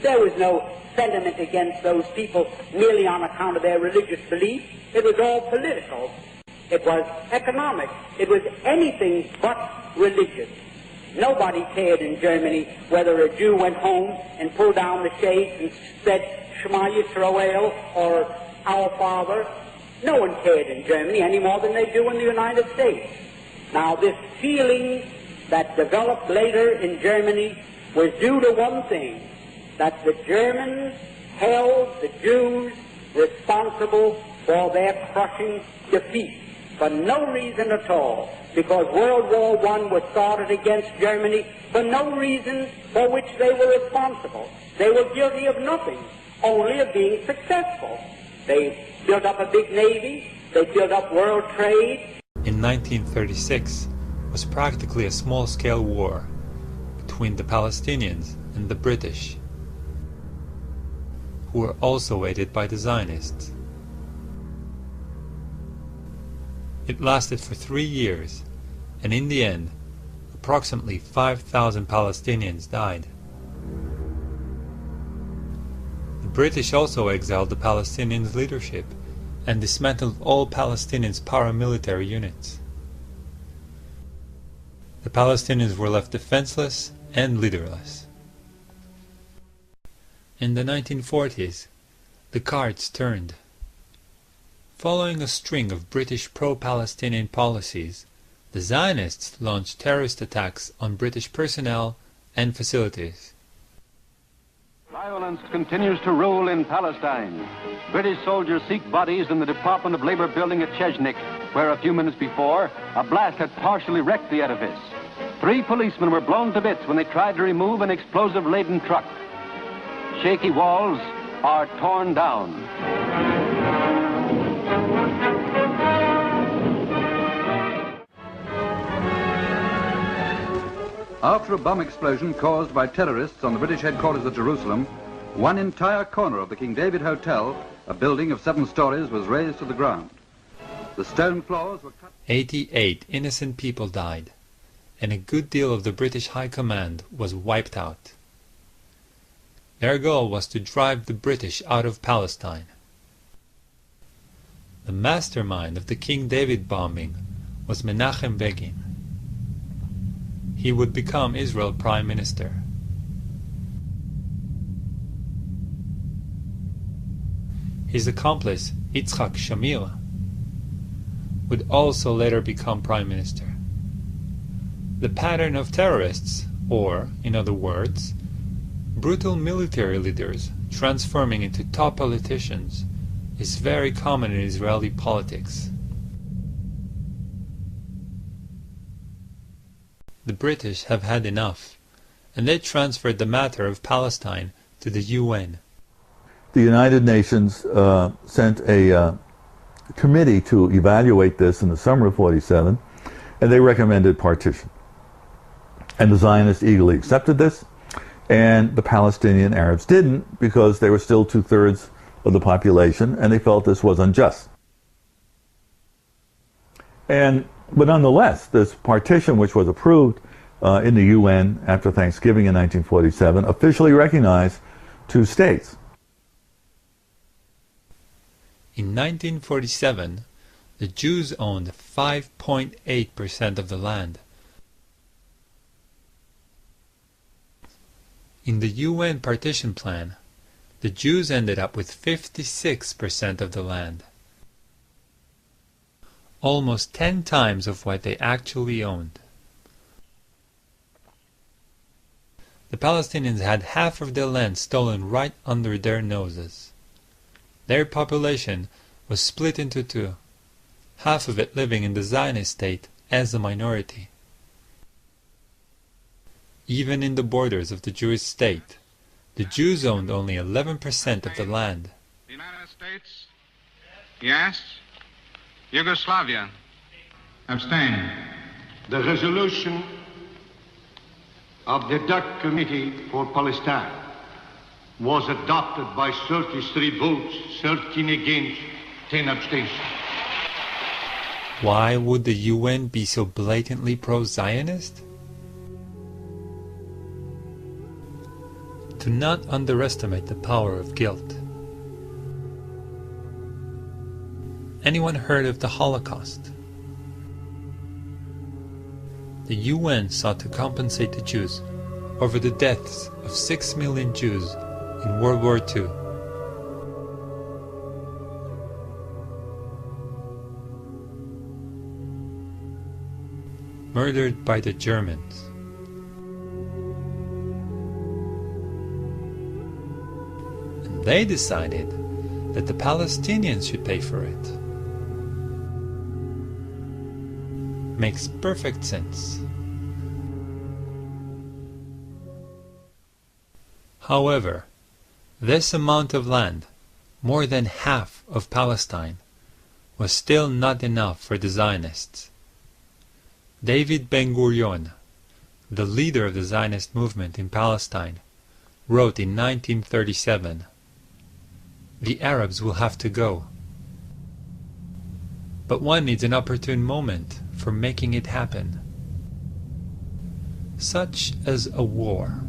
There was no sentiment against those people merely on account of their religious belief. It was all political. It was economic. It was anything but religious. Nobody cared in Germany whether a Jew went home and pulled down the shades and said Shema Yisrael or Our Father. No one cared in Germany any more than they do in the United States. Now, this feeling that developed later in Germany was due to one thing, that the Germans held the Jews responsible for their crushing defeat for no reason at all, because World War I was started against Germany for no reason for which they were responsible. They were guilty of nothing, only of being successful. They built up a big navy, they built up world trade. In 1936 was practically a small-scale war between the Palestinians and the British, who were also aided by the Zionists. It lasted for 3 years, and in the end, approximately 5,000 Palestinians died. The British also exiled the Palestinians' leadership and dismantled all Palestinians' paramilitary units. The Palestinians were left defenseless and leaderless. In the 1940s, the cards turned. Following a string of British pro-Palestinian policies, the Zionists launched terrorist attacks on British personnel and facilities. Violence continues to rule in Palestine. British soldiers seek bodies in the Department of Labor building at Chechnik, where a few minutes before, a blast had partially wrecked the edifice. 3 policemen were blown to bits when they tried to remove an explosive-laden truck. Shaky walls are torn down. After a bomb explosion caused by terrorists on the British headquarters at Jerusalem, one entire corner of the King David Hotel, a building of 7 stories, was razed to the ground. The stone floors were cut. 88 innocent people died, and a good deal of the British High Command was wiped out. Their goal was to drive the British out of Palestine. The mastermind of the King David bombing was Menachem Begin. He would become Israel Prime Minister. His accomplice, Yitzhak Shamir, would also later become Prime Minister. The pattern of terrorists, or, in other words, brutal military leaders transforming into top politicians, is very common in Israeli politics. The British have had enough, and they transferred the matter of Palestine to the UN. The United Nations sent a committee to evaluate this in the summer of '47, and they recommended partition. And the Zionists eagerly accepted this, and the Palestinian Arabs didn't, because they were still 2/3 of the population, and they felt this was unjust. But nonetheless, this partition, which was approved in the UN after Thanksgiving in 1947, officially recognized 2 states. In 1947, the Jews owned 5.8% of the land. In the UN partition plan, the Jews ended up with 56% of the land, almost 10 times of what they actually owned. The Palestinians had half of their land stolen right under their noses. Their population was split into 2, half of it living in the Zionist state as a minority. Even in the borders of the Jewish state, the Jews owned only 11% of the land. The United States? Yes. Yugoslavia? Abstain. The resolution of the DUC Committee for Palestine was adopted by 33 votes, 13 against, 10 abstentions. Why would the UN be so blatantly pro-Zionist? Do not underestimate the power of guilt. Anyone heard of the Holocaust? The UN sought to compensate the Jews over the deaths of 6 million Jews in World War II. Murdered by the Germans. And they decided that the Palestinians should pay for it. Makes perfect sense. However, this amount of land, more than half of Palestine, was still not enough for the Zionists. David Ben-Gurion, the leader of the Zionist movement in Palestine, wrote in 1937, "The Arabs will have to go. But one needs an opportune moment for making it happen, such as a war."